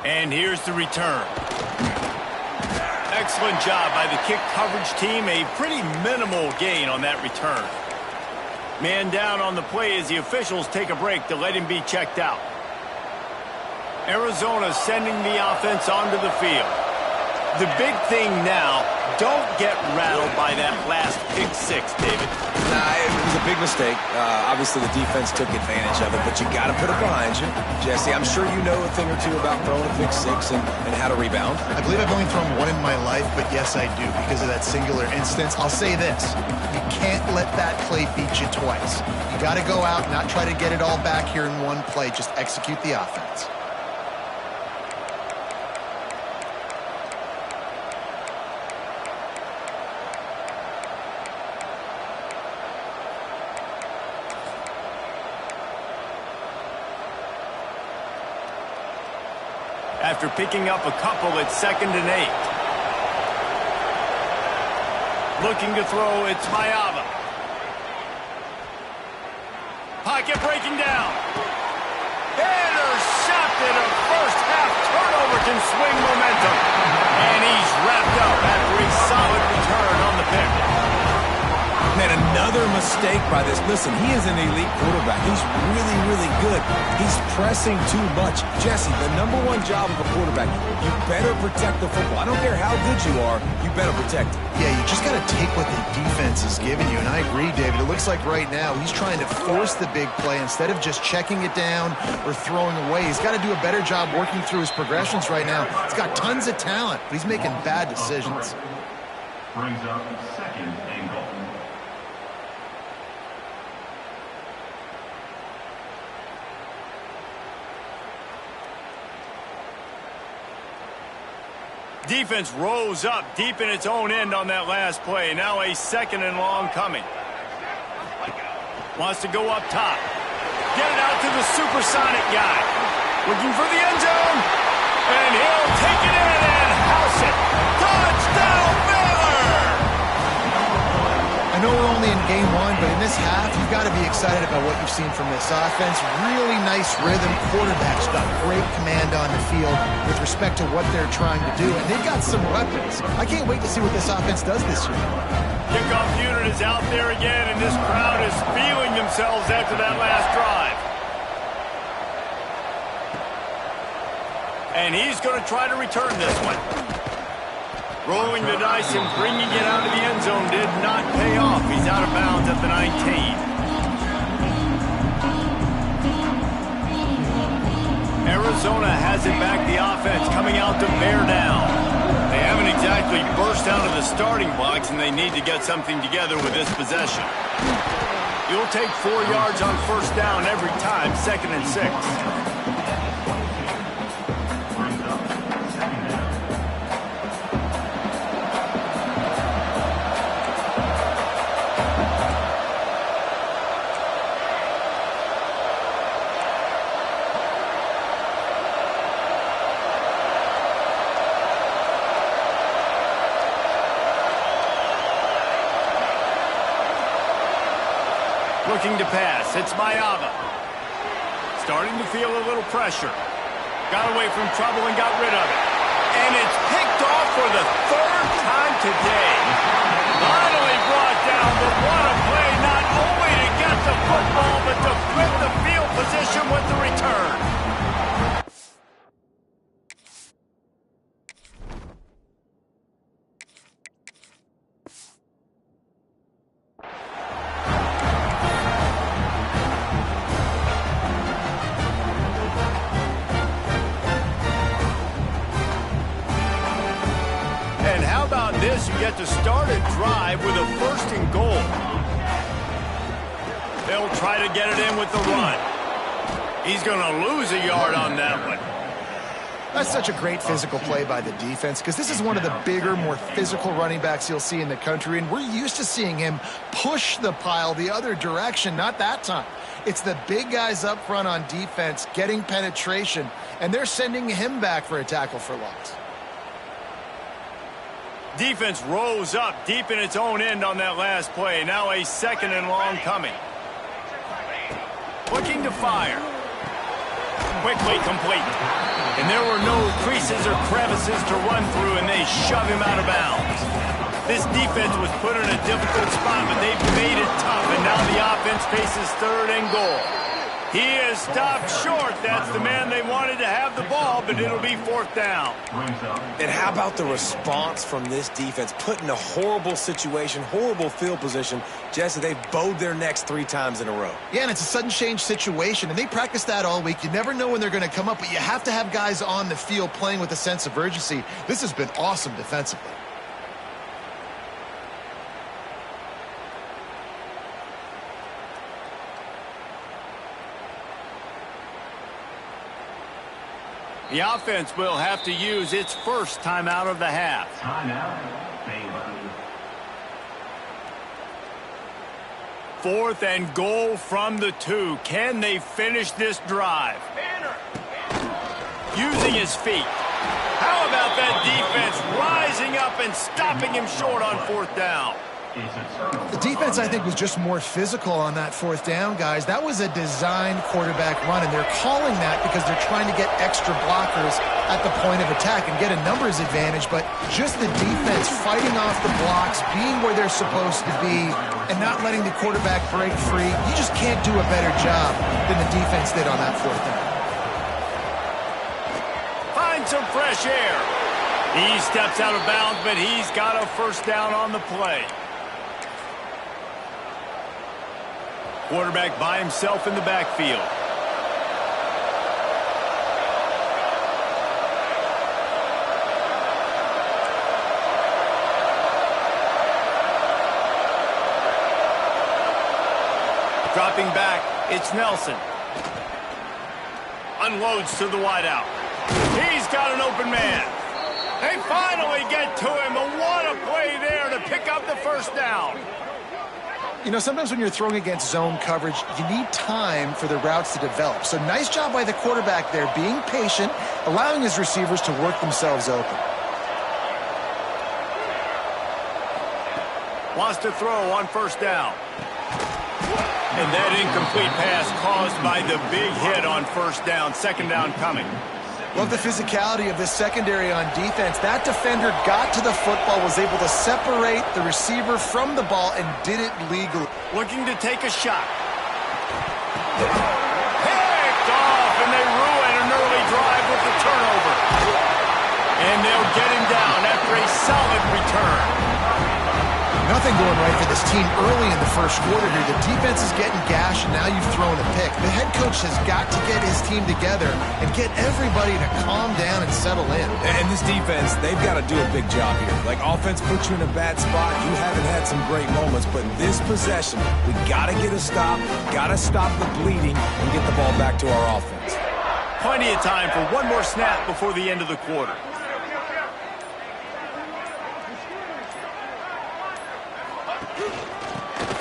And here's the return. Excellent job by the kick coverage team. A pretty minimal gain on that return. Man down on the play as the officials take a break to let him be checked out. Arizona sending the offense onto the field. The big thing now, don't get rattled by that last pick six, David. Nah, it was a big mistake. Obviously, the defense took advantage of it, but you got to put it behind you. Jesse, I'm sure you know a thing or two about throwing a pick six and how to rebound. I believe I've only thrown one in my life, but yes, I do. Because of that singular instance, I'll say this. You can't let that play beat you twice. You got to go out, not try to get it all back here in one play. Just execute the offense. After picking up a couple at 2nd and 8. Looking to throw, it's Mayava. Pocket breaking down. Intercepted. A first half turnover can swing momentum. And he's wrapped up after a solid return on the pick. Man, another mistake by this. Listen, he is an elite quarterback. He's really, really good. He's pressing too much. Jesse, the #1 job of a quarterback, you better protect the football. I don't care how good you are, you better protect it. Yeah, you just got to take what the defense is giving you. And I agree, David. It looks like right now he's trying to force the big play instead of just checking it down or throwing away. He's got to do a better job working through his progressions right now. He's got tons of talent, but he's making bad decisions. Brings up 2nd and goal. Defense rose up deep in its own end on that last play. Now a 2nd and long coming. Wants to go up top. Get it out to the supersonic guy. Looking for the end zone. And he'll take it in and house it. Touchdown, Baylor! I know we're only in game 1, but in this half, you've got to be excited about what you've seen from this offense. Really nice rhythm. Quarterback's got great command on the field with respect to what they're trying to do, and they've got some weapons. I can't wait to see what this offense does this year. Kickoff unit is out there again, and this crowd is feeling themselves after that last drive. And he's going to try to return this one. Rolling the dice and bringing it out of the end zone did not pay off. He's out of bounds at the 19. Arizona has it back, the offense coming out to bear down. They haven't exactly burst out of the starting blocks, and they need to get something together with this possession. You'll take 4 yards on 1st down every time, 2nd and 6. Looking to pass. It's Mayava. Starting to feel a little pressure. Got away from trouble and got rid of it. And it's picked off for the 3rd time today. Finally brought down, but what a play, not only to get the football, but to flip the field position with the return. This, you get to start a drive with a 1st and goal. They'll try to get it in with the run. He's going to lose a yard on that one. That's such a great physical play by the defense because this is one of the bigger, more physical running backs you'll see in the country, and we're used to seeing him push the pile the other direction. Not that time. It's the big guys up front on defense getting penetration, and they're sending him back for a tackle for loss. Defense rose up deep in its own end on that last play. Now a 2nd and long coming. Looking to fire. Quickly complete. And there were no creases or crevices to run through, and they shove him out of bounds. This defense was put in a difficult spot, but they've made it tough, and now the offense faces 3rd and goal. He is stopped short. That's the man they wanted to have the ball, but it'll be 4th down. And how about the response from this defense? Put in a horrible situation, horrible field position. Jesse, they've bowed their necks 3 times in a row. Yeah, and it's a sudden change situation, and they practice that all week. You never know when they're going to come up, but you have to have guys on the field playing with a sense of urgency. This has been awesome defensively. The offense will have to use its first timeout of the half. Timeout, Baylor. 4th and goal from the 2. Can they finish this drive? Using his feet. How about that defense rising up and stopping him short on 4th down? The defense, I think, was just more physical on that 4th down, guys. That was a designed quarterback run, and they're calling that because they're trying to get extra blockers at the point of attack and get a numbers advantage, but just the defense fighting off the blocks, being where they're supposed to be, and not letting the quarterback break free. You just can't do a better job than the defense did on that 4th down. Find some fresh air. He steps out of bounds, but he's got a 1st down on the play. Quarterback by himself in the backfield. Dropping back, it's Nelson. Unloads to the wideout. He's got an open man. They finally get to him. A what a play there to pick up the 1st down. You know, sometimes when you're throwing against zone coverage, you need time for the routes to develop. So nice job by the quarterback there, being patient, allowing his receivers to work themselves open. Wants to throw on 1st down. And that incomplete pass caused by the big hit on 1st down. 2nd down coming. Love the physicality of this secondary on defense. That defender got to the football, was able to separate the receiver from the ball, and did it legally. Looking to take a shot. Picked off, and they ruin an early drive with the turnover. And they'll get him down after a solid return. Nothing going right for this team early in the 1st quarter here. The defense is getting gashed, and now you've thrown a pick. The head coach has got to get his team together and get everybody to calm down and settle in. And this defense, they've got to do a big job here. Like, offense puts you in a bad spot. You haven't had some great moments, but this possession, we got to get a stop, got to stop the bleeding, and get the ball back to our offense. Plenty of time for one more snap before the end of the quarter.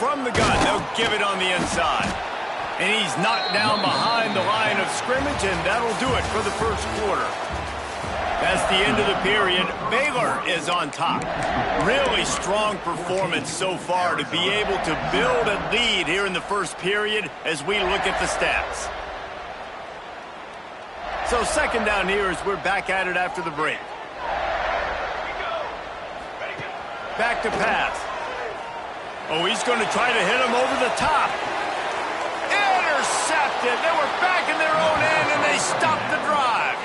From the gun, they'll give it on the inside. And he's knocked down behind the line of scrimmage, and that'll do it for the 1st quarter. That's the end of the period. Baylor is on top. Really strong performance so far to be able to build a lead here in the 1st period as we look at the stats. So 2nd down here as we're back at it after the break. Back to pass. Oh, he's going to try to hit him over the top. Intercepted. They were back in their own end, and they stopped the drive.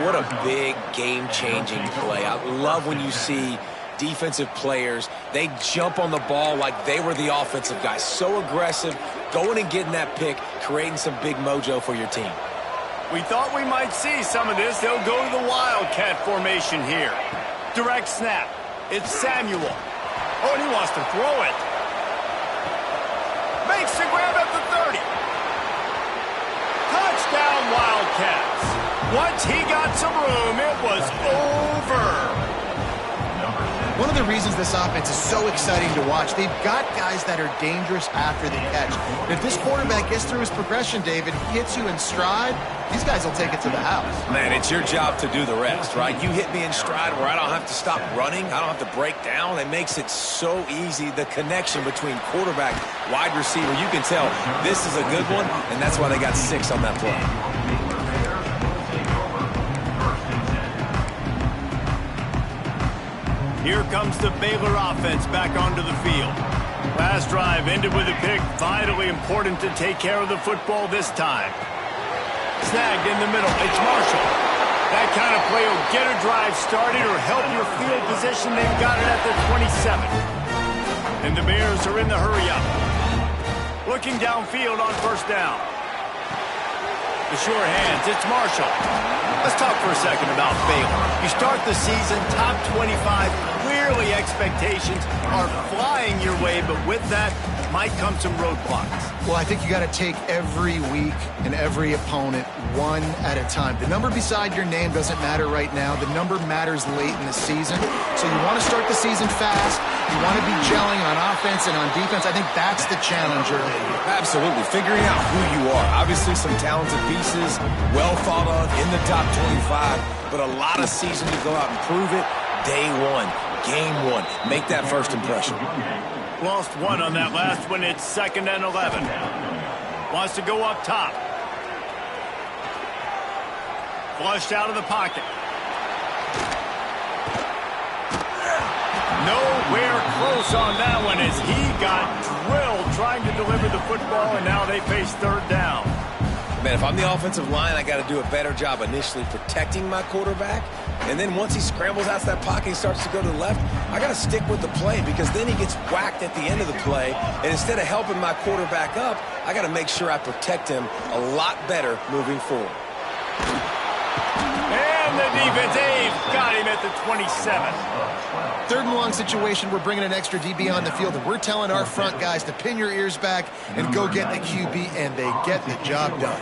What a big game-changing play. I love when you see defensive players, they jump on the ball like they were the offensive guys. So aggressive, going and getting that pick, creating some big mojo for your team. We thought we might see some of this. They'll go to the Wildcat formation here. Direct snap. It's Samuel. Oh, and he wants to throw it. Makes the grab at the 30. Touchdown, Wildcats. Once he got some room, it was over. One of the reasons this offense is so exciting to watch, they've got guys that are dangerous after the catch. And if this quarterback gets through his progression, David, hits you in stride, these guys will take it to the house. Man, it's your job to do the rest, right? You hit me in stride where I don't have to stop running. I don't have to break down. It makes it so easy, the connection between quarterback, wide receiver. You can tell this is a good one, and that's why they got 6 on that play. Here comes the Baylor offense back onto the field. Last drive ended with a pick. Vitally important to take care of the football this time. Snagged in the middle. It's Marshall. That kind of play will get a drive started or help your field position. They've got it at the 27. And the Bears are in the hurry-up. Looking downfield on first down. The sure hands. It's Marshall. Let's talk for a second about Baylor. You start the season top 25. Clearly expectations are flying your way, but with that might come some roadblocks. Well, I think you got to take every week and every opponent one at a time. The number beside your name doesn't matter right now. The number matters late in the season. So you want to start the season fast. You want to be gelling on offense and on defense. I think that's the challenge early. Absolutely. Figuring out who you are. Obviously some talented pieces, well thought of in the top 25, but a lot of season to go out and prove it. Day one, game one. Make that first impression. Lost one on that last one. It's 2nd and 11. Wants to go up top. Flushed out of the pocket. Nowhere close on that one as he got drilled trying to deliver the football, and now they face 3rd down. Man, if I'm the offensive line, I got to do a better job initially protecting my quarterback. And then once he scrambles out of that pocket and starts to go to the left, I got to stick with the play because then he gets whacked at the end of the play. And instead of helping my quarterback up, I got to make sure I protect him a lot better moving forward. And the defense, they've got him at the 27. 3rd and long situation, we're bringing an extra DB on the field, and we're telling our front guys to pin your ears back and go get the QB, and they get the job done.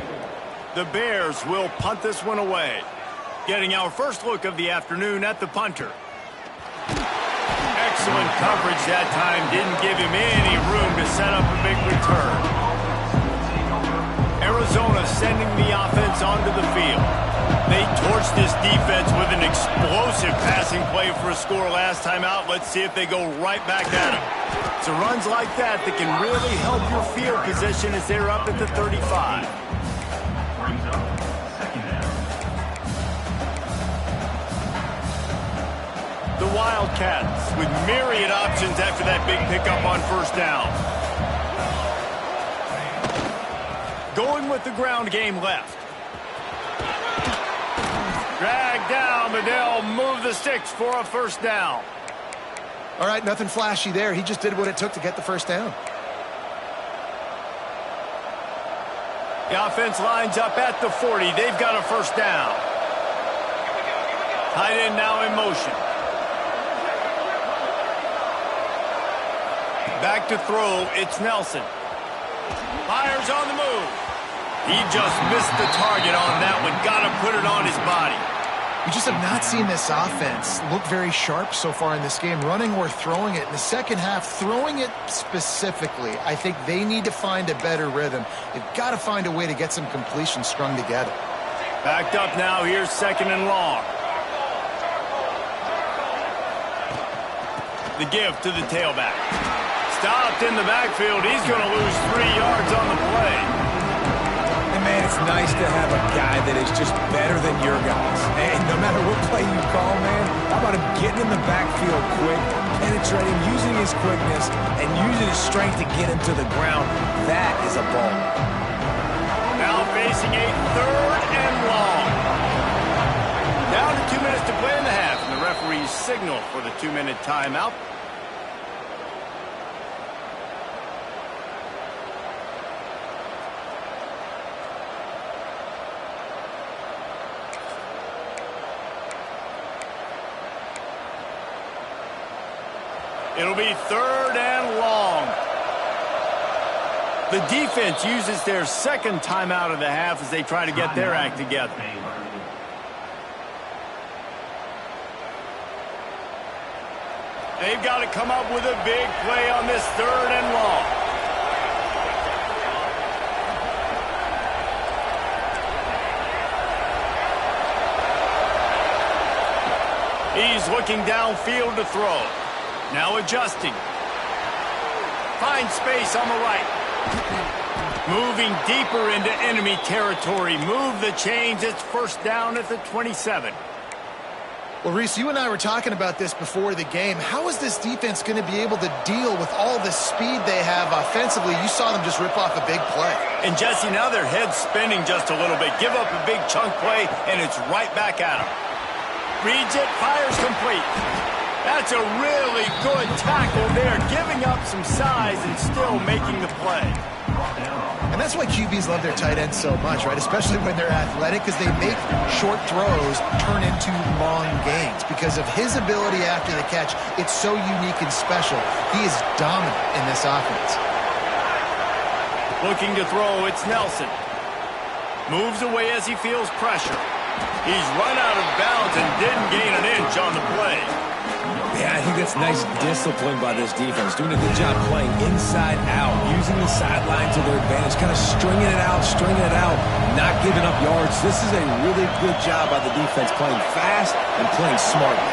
The Bears will punt this one away. Getting our first look of the afternoon at the punter. Excellent coverage that time. Didn't give him any room to set up a big return. Arizona sending the offense onto the field. They torched this defense with an explosive passing play for a score last time out. Let's see if they go right back at him. So runs like that that can really help your field position as they're up at the 35. The Wildcats with myriad options after that big pickup on first down. Going with the ground game left. Drag down, but they'll move the sticks for a first down. All right, nothing flashy there. He just did what it took to get the first down. The offense lines up at the 40. They've got a first down. Tight end now in motion. Back to throw, it's Nelson. Fires on the move. He just missed the target on that one. Got to put it on his body. We just have not seen this offense look very sharp so far in this game, running or throwing it. In the second half, throwing it specifically, I think they need to find a better rhythm. They've got to find a way to get some completions strung together. Backed up now, here's 2nd and long. The give to the tailback. Stopped in the backfield. He's going to lose 3 yards on the play. And, man, it's nice to have a guy that is just better than your guys. And no matter what play you call, man, how about him getting in the backfield quick, penetrating, using his quickness, and using his strength to get him to the ground. That is a ball. Now facing a 3rd and long. Down to 2 minutes to play in the half, and the referees signal for the 2-minute timeout. It'll be 3rd and long. The defense uses their 2nd timeout of the half as they try to get their act together. They've got to come up with a big play on this 3rd and long. He's looking downfield to throw. Now adjusting. Finds space on the right. Moving deeper into enemy territory. Move the chains. It's first down at the 27. Well, Reese, you and I were talking about this before the game. How is this defense going to be able to deal with all the speed they have offensively? You saw them just rip off a big play. And, Jesse, now their head's spinning just a little bit. Give up a big chunk play, and it's right back at them. Reads it, fires complete. That's a really good tackle there, giving up some size and still making the play. And that's why QBs love their tight ends so much, right? Especially when they're athletic, because they make short throws turn into long gains. Because of his ability after the catch, it's so unique and special. He is dominant in this offense. Looking to throw, it's Nelson. Moves away as he feels pressure. He's run out of bounds and didn't gain an inch on the play. Yeah, I think that's nice discipline by this defense. Doing a good job playing inside out, using the sideline to their advantage, kind of stringing it out, not giving up yards. This is a really good job by the defense, playing fast and playing smartly.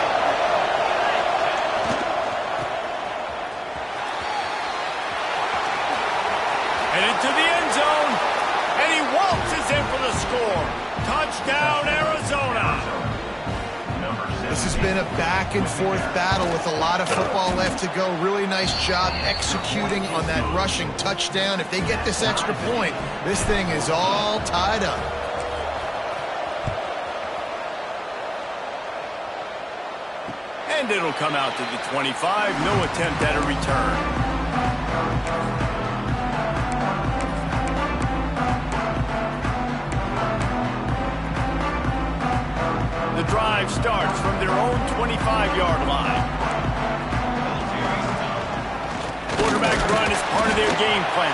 Headed to the end zone, and he waltzes in for the score. Touchdown, Arizona. This has been a back-and-forth battle with a lot of football left to go. Really nice job executing on that rushing touchdown. If they get this extra point, this thing is all tied up. And it'll come out to the 25. No attempt at a return. The drive starts from their own 25-yard line. Quarterback run is part of their game plan.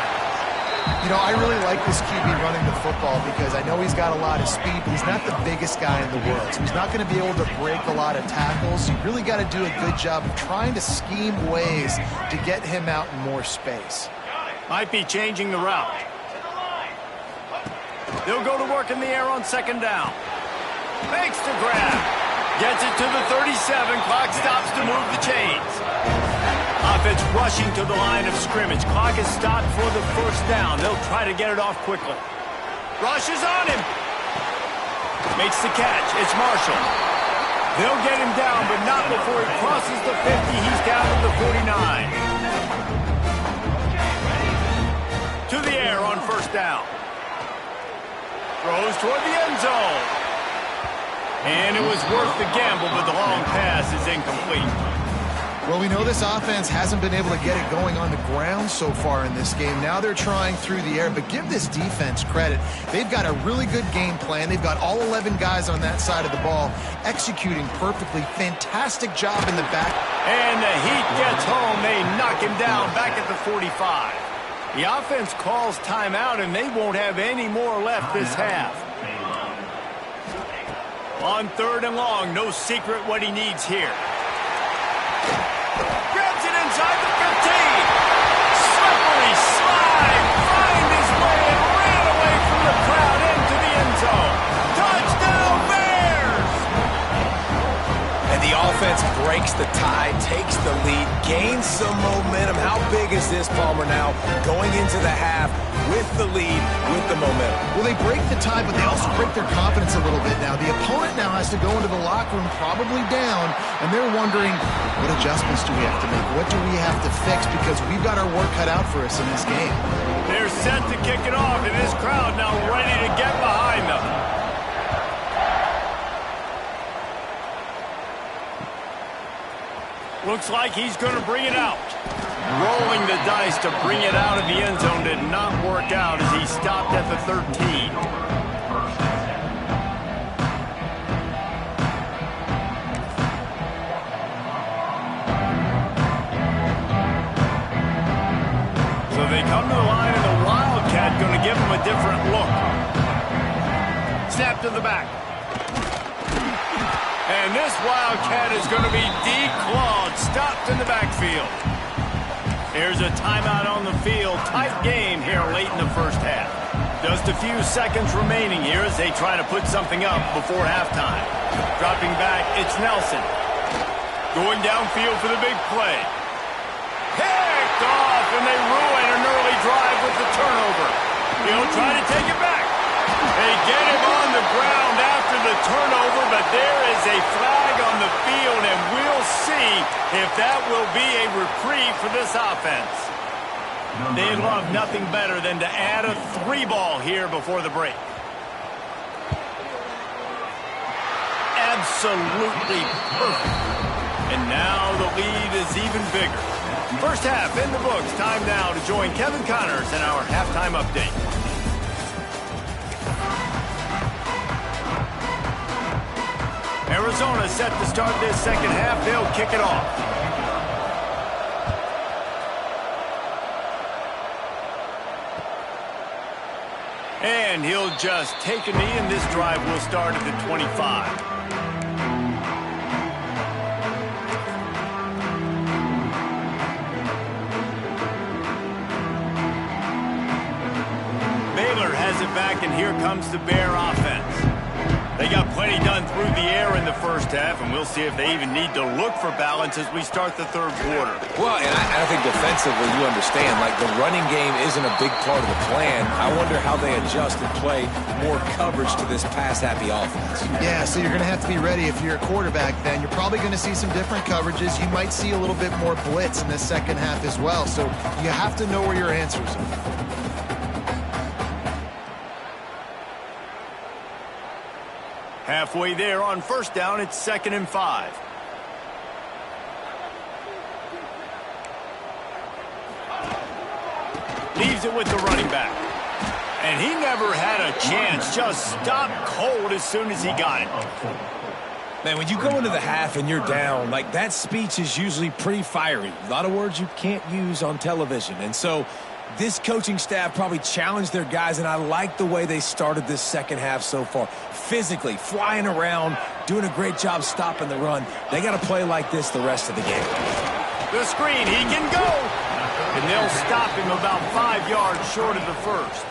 You know, I really like this QB running the football because I know he's got a lot of speed, but he's not the biggest guy in the world. So he's not going to be able to break a lot of tackles. You really got to do a good job of trying to scheme ways to get him out in more space. Might be changing the route. They'll go to work in the air on second down. Makes the grab. Gets it to the 37. Clock stops to move the chains. Offense rushing to the line of scrimmage. Clock is stopped for the first down. They'll try to get it off quickly. Rushes on him. Makes the catch. It's Marshall. They'll get him down, but not before he crosses the 50. He's down to the 49. To the air on first down. Throws toward the end zone. And it was worth the gamble, but the long pass is incomplete. Well, we know this offense hasn't been able to get it going on the ground so far in this game. Now they're trying through the air, but give this defense credit. They've got a really good game plan. They've got all 11 guys on that side of the ball executing perfectly. Fantastic job in the back. And the heat gets home. They knock him down back at the 45. The offense calls timeout, and they won't have any more left this half. On third and long, no secret what he needs here. Grabs it inside the 15. Slippery slide. Find his way and ran away from the crowd into the end zone. Touchdown Bears! And the offense breaks the tie, takes the lead, gains some momentum. How big is this, Palmer, now going into the half with the lead, with the momentum? Well, they break the tie, but they also break their confidence a little bit now. The opponent now has to go into the locker room probably down, and they're wondering, what adjustments do we have to make? What do we have to fix? Because we've got our work cut out for us in this game. They're set to kick it off, and this crowd now ready to get behind them. Looks like he's going to bring it out. Rolling the dice to bring it out of the end zone did not work out as he stopped at the 13. So they come to the line, and the Wildcat going to give him a different look. Snap to the back. And this Wildcat is going to be declawed, stopped in the backfield. Here's a timeout on the field. Tight game here late in the first half. Just a few seconds remaining here as they try to put something up before halftime. Dropping back, it's Nelson. Going downfield for the big play. Picked off, and they ruin an early drive with the turnover. He'll try to take it back. They get him on the ground after the turnover, but there is a flag on the if that will be a reprieve for this offense. They love nothing better than to add a 3-ball here before the break. Absolutely perfect. And now the lead is even bigger. First half in the books. Time now to join Kevin Connors in our halftime update. Arizona set to start this second half. They'll kick it off. And he'll just take a knee, and this drive will start at the 25. Back, and here comes the Bear offense. They got plenty done through the air in the first half, and we'll see if they even need to look for balance as we start the third quarter. Well, and I think defensively, you understand, like the running game isn't a big part of the plan. I wonder how they adjust and play more coverage to this pass-happy offense. Yeah, so you're going to have to be ready if you're a quarterback then. You're probably going to see some different coverages. You might see a little bit more blitz in the second half as well, so you have to know where your answers are. Halfway there on first down, it's 2nd and 5. Leaves it with the running back. And he never had a chance. Just stopped cold as soon as he got it. Man, when you go into the half and you're down, like that speech is usually pretty fiery. A lot of words you can't use on television. And so this coaching staff probably challenged their guys, and I like the way they started this second half so far. Physically, flying around, doing a great job stopping the run. They got to play like this the rest of the game. The screen, he can go. And they'll stop him about 5 yards short of the first.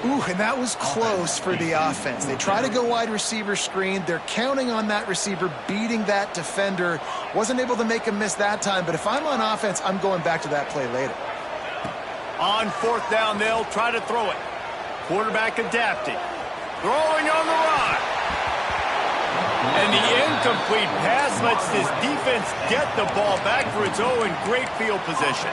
Ooh, and that was close for the offense. They try to go wide receiver screen. They're counting on that receiver beating that defender. Wasn't able to make him miss that time, but if I'm on offense, I'm going back to that play later. On fourth down, they'll try to throw it. Quarterback adapting. Throwing on the run. And the incomplete pass lets this defense get the ball back for its own great field position.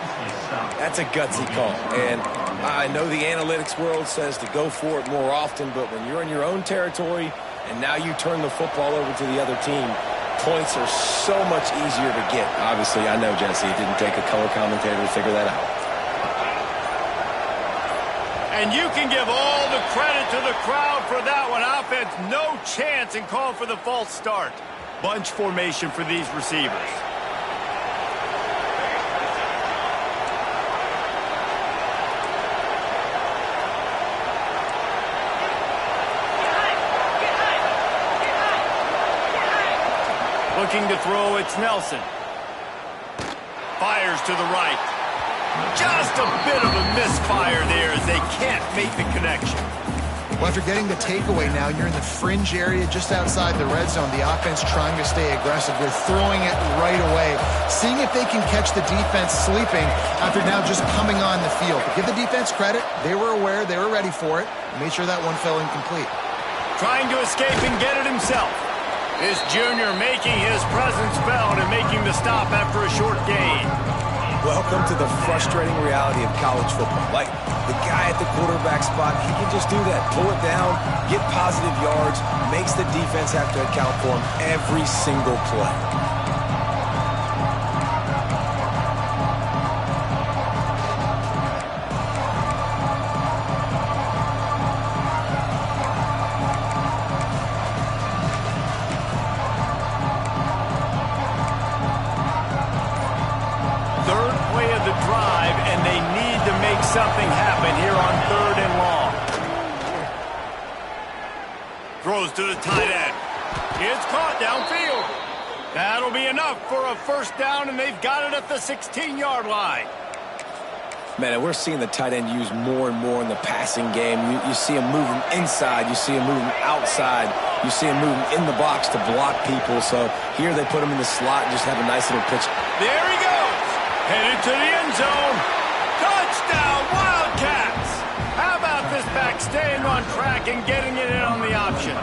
That's a gutsy call. And I know the analytics world says to go for it more often, but when you're in your own territory and now you turn the football over to the other team, points are so much easier to get. Obviously, I know, Jesse, it didn't take a color commentator to figure that out. And you can give all the credit to the crowd for that one. Offense, no chance in calling for the false start. Bunch formation for these receivers. Looking to throw, it's Nelson. Fires to the right. Just a bit of a misfire there as they can't make the connection. Well, after getting the takeaway now, you're in the fringe area just outside the red zone. The offense trying to stay aggressive. They're throwing it right away, seeing if they can catch the defense sleeping after now just coming on the field. But give the defense credit. They were aware. They were ready for it. Made sure that one fell incomplete. Trying to escape and get it himself. This junior making his presence felt and making the stop after a short gain. Welcome to the frustrating reality of college football. Like, the guy at the quarterback spot, he can just do that. Pull it down, get positive yards, makes the defense have to account for him every single play. Something happen here on 3rd and long. Throws to the tight end. It's caught downfield. That'll be enough for a first down, and they've got it at the 16-yard line. Man, and we're seeing the tight end used more and more in the passing game. You see him moving inside. You see him moving outside. You see him moving in the box to block people. So here they put him in the slot and just have a nice little pitch. There he goes. Headed to the end zone. Touchdown, Wildcats! How about this back staying on track and getting it in on the option?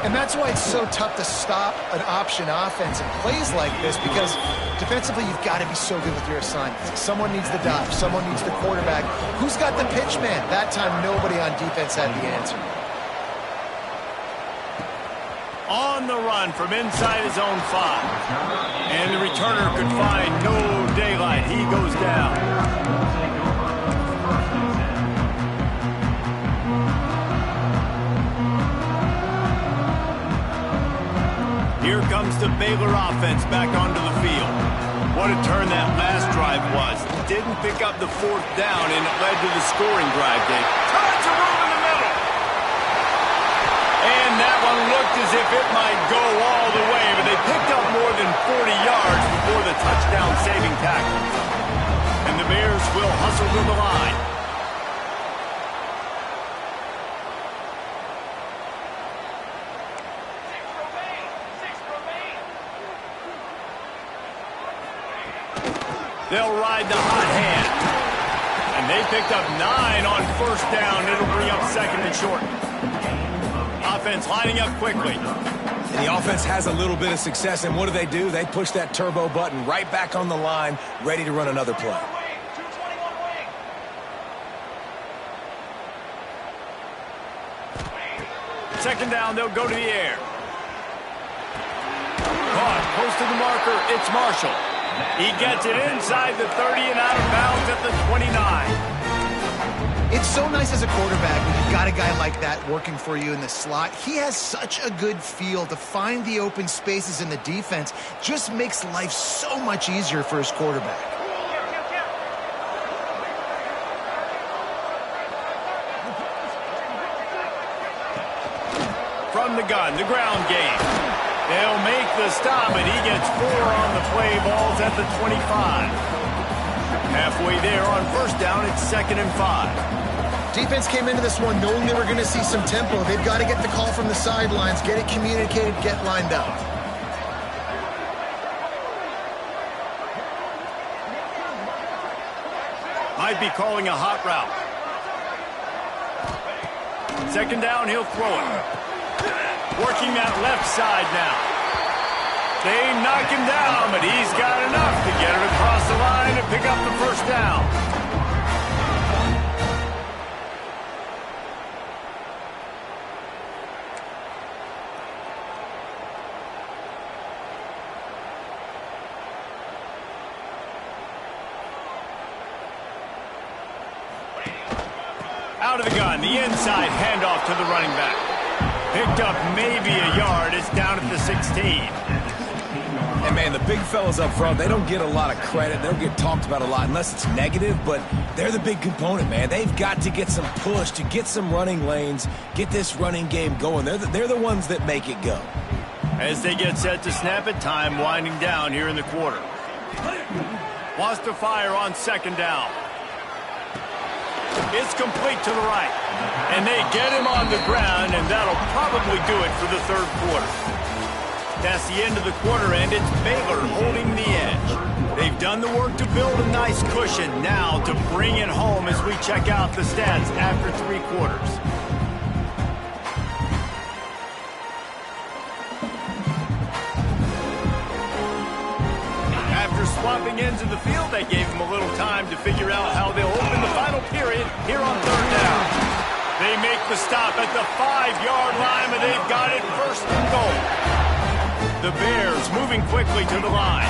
And that's why it's so tough to stop an option offense in plays like this, because defensively you've got to be so good with your assignments. Someone needs the dive. Someone needs the quarterback. Who's got the pitch man? That time nobody on defense had the answer. On the run from inside his own 5. And the returner could find no daylight. He goes down. Here comes the Baylor offense back onto the field. What a turn that last drive was. Didn't pick up the 4th down, and it led to the scoring drive, Dave. Tons of room in the middle. And that one looked as if it might go all the way, but they picked up more than 40 yards before the touchdown-saving tackle. And the Bears will hustle to the line. They'll ride the hot hand. And they picked up 9 on 1st down. It'll bring up 2nd and short. Offense lining up quickly. And the offense has a little bit of success, and what do? They push that turbo button right back on the line, ready to run another play. Second down, they'll go to the air. Caught, close to the marker, it's Marshall. He gets it inside the 30 and out of bounds at the 29. It's so nice as a quarterback when you've got a guy like that working for you in the slot. He has such a good feel to find the open spaces in the defense. Just makes life so much easier for his quarterback. From the gun, the ground game. They'll make the stop, and he gets 4 on the play. Balls at the 25. Halfway there on 1st down, it's 2nd and 5. Defense came into this one knowing they were going to see some tempo. They've got to get the call from the sidelines, get it communicated, get lined up. Might be calling a hot route. 2nd down, he'll throw it. Working that left side now. They knock him down, but he's got enough to get it across the line and pick up the 1st down. Out of the gun, the inside handoff to the running back. Picked up maybe a yard. It's down at the 16. And, man, the big fellas up front, they don't get a lot of credit. They don't get talked about a lot unless it's negative, but they're the big component, man. They've got to get some push to get some running lanes, get this running game going. They're the ones that make it go. As they get set to snap it, time winding down here in the quarter. Wants to fire on 2nd down. It's complete to the right. And they get him on the ground, and that'll probably do it for the 3rd quarter. That's the end of the quarter, and it's Baylor holding the edge. They've done the work to build a nice cushion. Now to bring it home as we check out the stats after 3 quarters. After swapping ends of the field, they gave them a little time to figure out how they'll open the final period here on 3rd down. They make the stop at the 5-yard line, but they've got it 1st and goal. The Bears moving quickly to the line.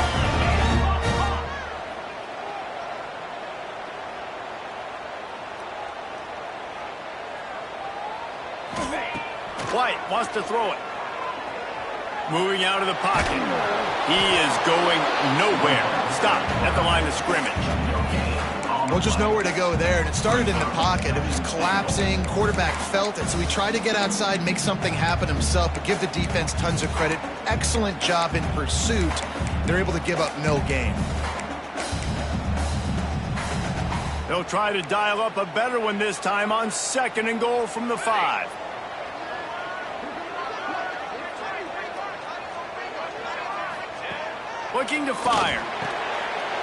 White wants to throw it. Moving out of the pocket. He is going nowhere. Stop at the line of scrimmage. Well, just nowhere to go there, and it started in the pocket. It was collapsing. Quarterback felt it, so he tried to get outside, make something happen himself, but give the defense tons of credit. Excellent job in pursuit. They're able to give up no gain. They'll try to dial up a better one this time on 2nd and goal from the 5. Looking to fire.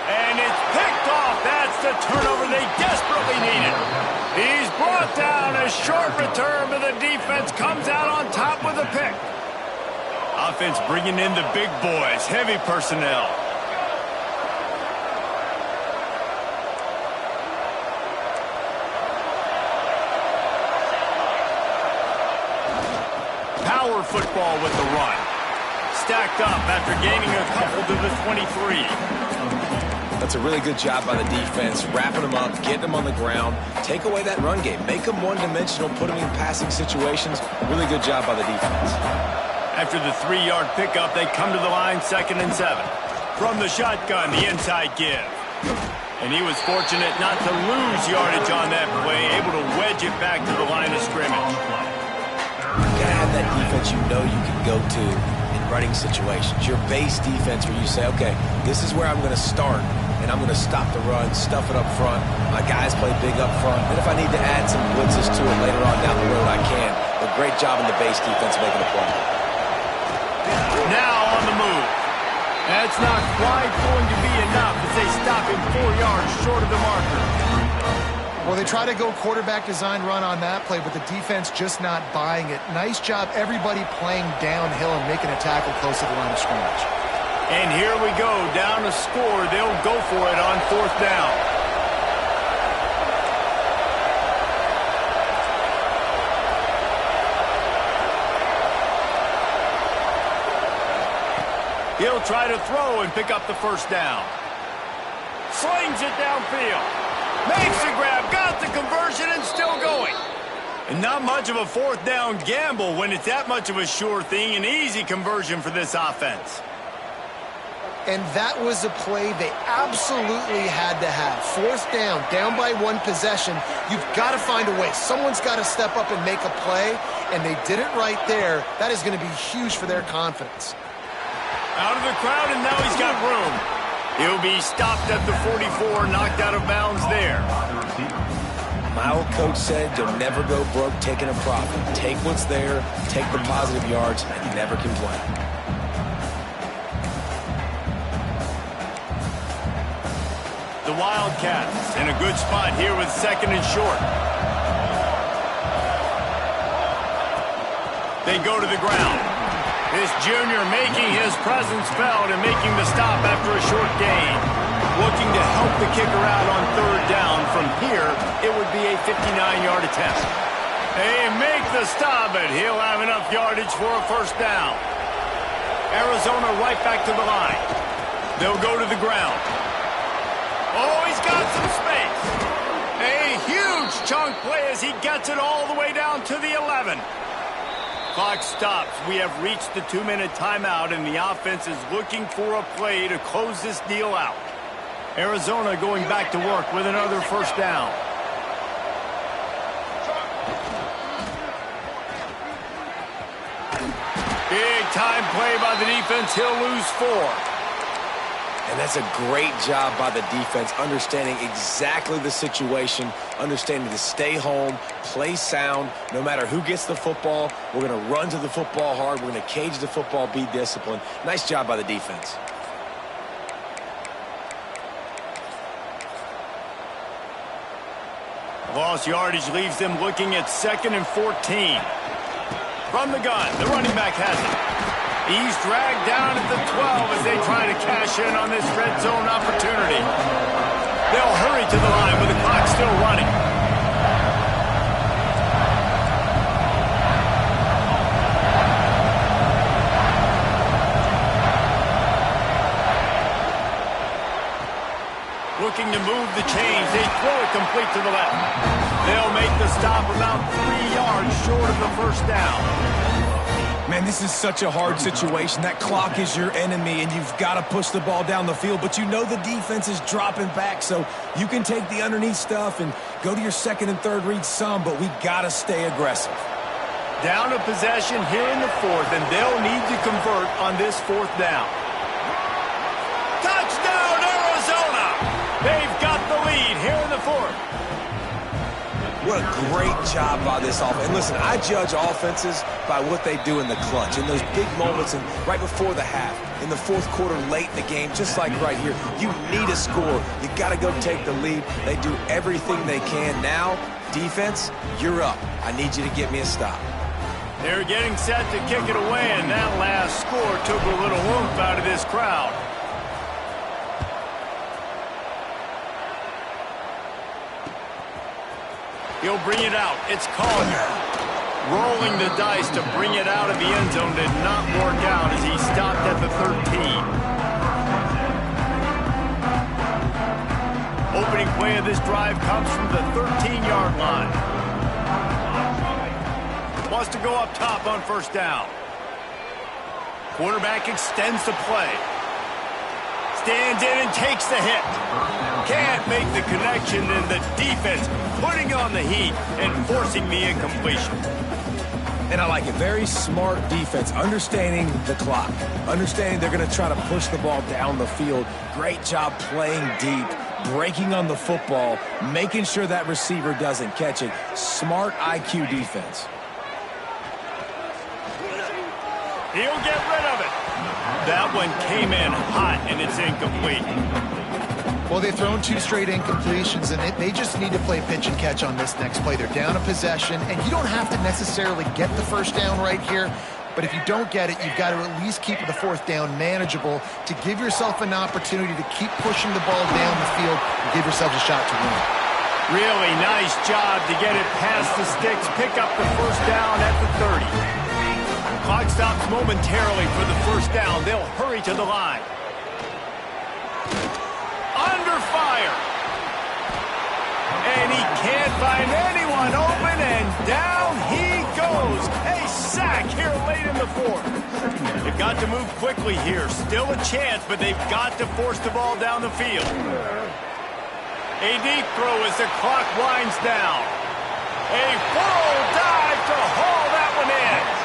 And it's picked off. That's the turnover they desperately needed. He's brought down. A short return, but the defense comes out on top with a pick. offense bringing in the big boys, heavy personnel. Power football with the run. Stacked up after gaining a couple to the 23. That's a really good job by the defense, wrapping them up, getting them on the ground, take away that run game, make them one-dimensional, put them in passing situations. Really good job by the defense. After the 3-yard pickup, they come to the line 2nd and 7. From the shotgun, the inside give. And he was fortunate not to lose yardage on that play, able to wedge it back to the line of scrimmage. You gotta have that defense you know you can go to in running situations. Your base defense where you say, okay, this is where I'm going to start, and I'm going to stop the run, stuff it up front. My guys play big up front. And if I need to add some blitzes to it later on down the road, I can. But great job in the base defense making a play. Now on the move. That's not quite going to be enough as they stop him 4 yards short of the marker. Well, they try to go quarterback design run on that play, but the defense just not buying it. Nice job, everybody playing downhill and making a tackle close to the line of scrimmage. And here we go, down a score. They'll go for it on 4th down. He'll try to throw and pick up the 1st down. Slings it downfield. Makes the grab, got the conversion, and still going. And not much of a 4th down gamble when it's that much of a sure thing, an easy conversion for this offense. And that was a play they absolutely had to have. 4th down by 1 possession. You've got to find a way. Someone's got to step up and make a play, and they did it right there. That is going to be huge for their confidence. Out of the crowd, and now he's got room. He'll be stopped at the 44, knocked out of bounds there. My old coach said you'll never go broke taking a profit. Take what's there, take the positive yards, and you never complain. The Wildcats in a good spot here with 2nd and short. They go to the ground. This junior making his presence felt and making the stop after a short gain. Looking to help the kicker out on 3rd down. From here, it would be a 59-yard attempt. They make the stop, but he'll have enough yardage for a 1st down. Arizona right back to the line. They'll go to the ground. Oh, he's got some space. A huge chunk play as he gets it all the way down to the 11. Clock stops. We have reached the 2-minute timeout, and the offense is looking for a play to close this deal out. Arizona going back to work with another 1st down. Big time play by the defense. He'll lose 4. And that's a great job by the defense, understanding exactly the situation, understanding to stay home, play sound. No matter who gets the football, we're going to run to the football hard. We're going to cage the football, be disciplined. Nice job by the defense. Lost yardage leaves them looking at 2nd and 14. From the gun, the running back has it. He's dragged down at the 12 as they try to cash in on this red zone opportunity. They'll hurry to the line with the clock still running. Looking to move the chains. They throw it complete to the left. They'll make the stop about 3 yards short of the 1st down. Man, this is such a hard situation. That clock is your enemy, and you've got to push the ball down the field. But you know the defense is dropping back, so you can take the underneath stuff and go to your 2nd and 3rd read some, but we got to stay aggressive. Down a possession here in the 4th, and they'll need to convert on this 4th down. Touchdown, Arizona! They've got the lead here in the 4th. What a great job by this offense. And listen, I judge offenses by what they do in the clutch, in those big moments and right before the half, in the 4th quarter, late in the game, just like right here. You need a score. You got to go take the lead. They do everything they can. Now, defense, you're up. I need you to get me a stop. They're getting set to kick it away, and that last score took a little oomph out of this crowd. He'll bring it out. It's Collier. Rolling the dice to bring it out of the end zone did not work out as he stopped at the 13. Opening play of this drive comes from the 13-yard line. Wants to go up top on first down. Quarterback extends the play. Stands in and takes the hit. Can't make the connection, and the defense putting on the heat and forcing the incompletion. And I like it. Very smart defense, understanding the clock, understanding they're going to try to push the ball down the field. Great job playing deep, breaking on the football, making sure that receiver doesn't catch it. Smart IQ defense. He'll get rid of it. That one came in hot, and it's incomplete. Well, they've thrown 2 straight incompletions, and they just need to play pitch and catch on this next play. They're down a possession, and you don't have to necessarily get the first down right here, but if you don't get it, you've got to at least keep the 4th down manageable to give yourself an opportunity to keep pushing the ball down the field and give yourselves a shot to win. Really nice job to get it past the sticks, pick up the first down at the 30. Clock stops momentarily for the first down. They'll hurry to the line. Under fire. And he can't find anyone open, and down he goes. A sack here late in the 4th. They've got to move quickly here. Still a chance, but they've got to force the ball down the field. A deep throw as the clock winds down. A full dive to haul that one in.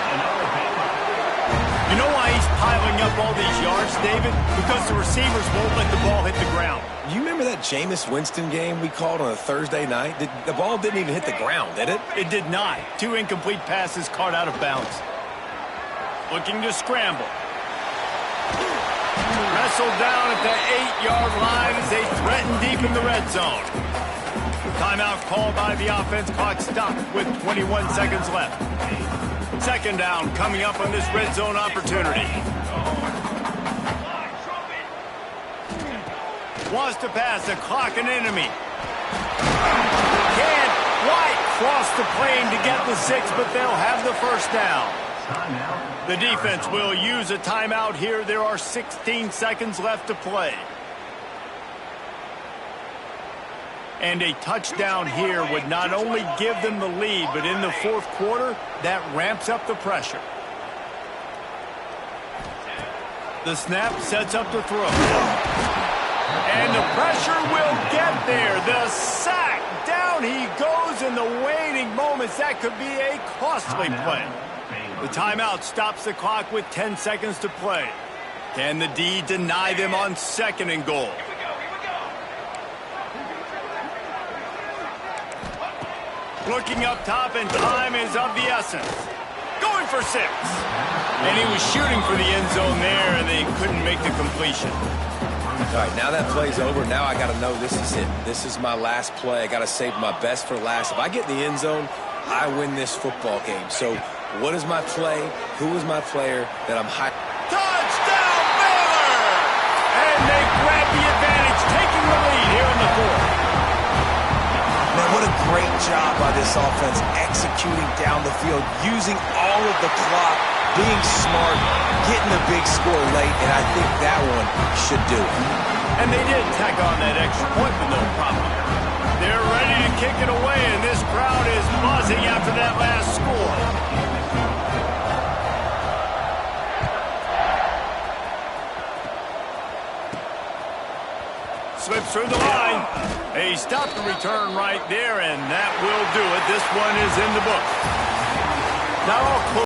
You know why he's piling up all these yards, David? Because the receivers won't let the ball hit the ground. You remember that Jameis Winston game we called on a Thursday night? The ball didn't even hit the ground, did it? It did not. 2 incomplete passes caught out of bounds. Looking to scramble. Wrestled down at the 8-yard line as they threaten deep in the red zone. Timeout called by the offense. Clock stopped with 21 seconds left. Second down coming up on this red zone opportunity. Wants to pass, the clock an enemy. Can't quite cross the plane to get the 6, but they'll have the first down. The defense will use a timeout here. There are 16 seconds left to play. And a touchdown here would not only give them the lead, but in the 4th quarter, that ramps up the pressure. The snap sets up the throw. And the pressure will get there. The sack. Down he goes in the waiting moments. That could be a costly play. The timeout stops the clock with 10 seconds to play. Can the D deny them on 2nd and goal? Looking up top, and time is of the essence. Going for 6. And he was shooting for the end zone there, and they couldn't make the completion. All right, now that play's over. Now I got to know this is it. This is my last play. I got to save my best for last. If I get in the end zone, I win this football game. So what is my play? Who is my player that I'm high? Touchdown, Baylor! And they grab the advantage, taking the lead here in the 4th. Man, what a great job by this offense executing down the field, using all of the clock, being smart, getting the big score late, and I think that one should do it. And they did tack on that extra point with no problem. They're ready to kick it away, and this crowd is buzzing after that last score. Slips through the line. They stop the return right there, and that will do it. This one is in the book. Now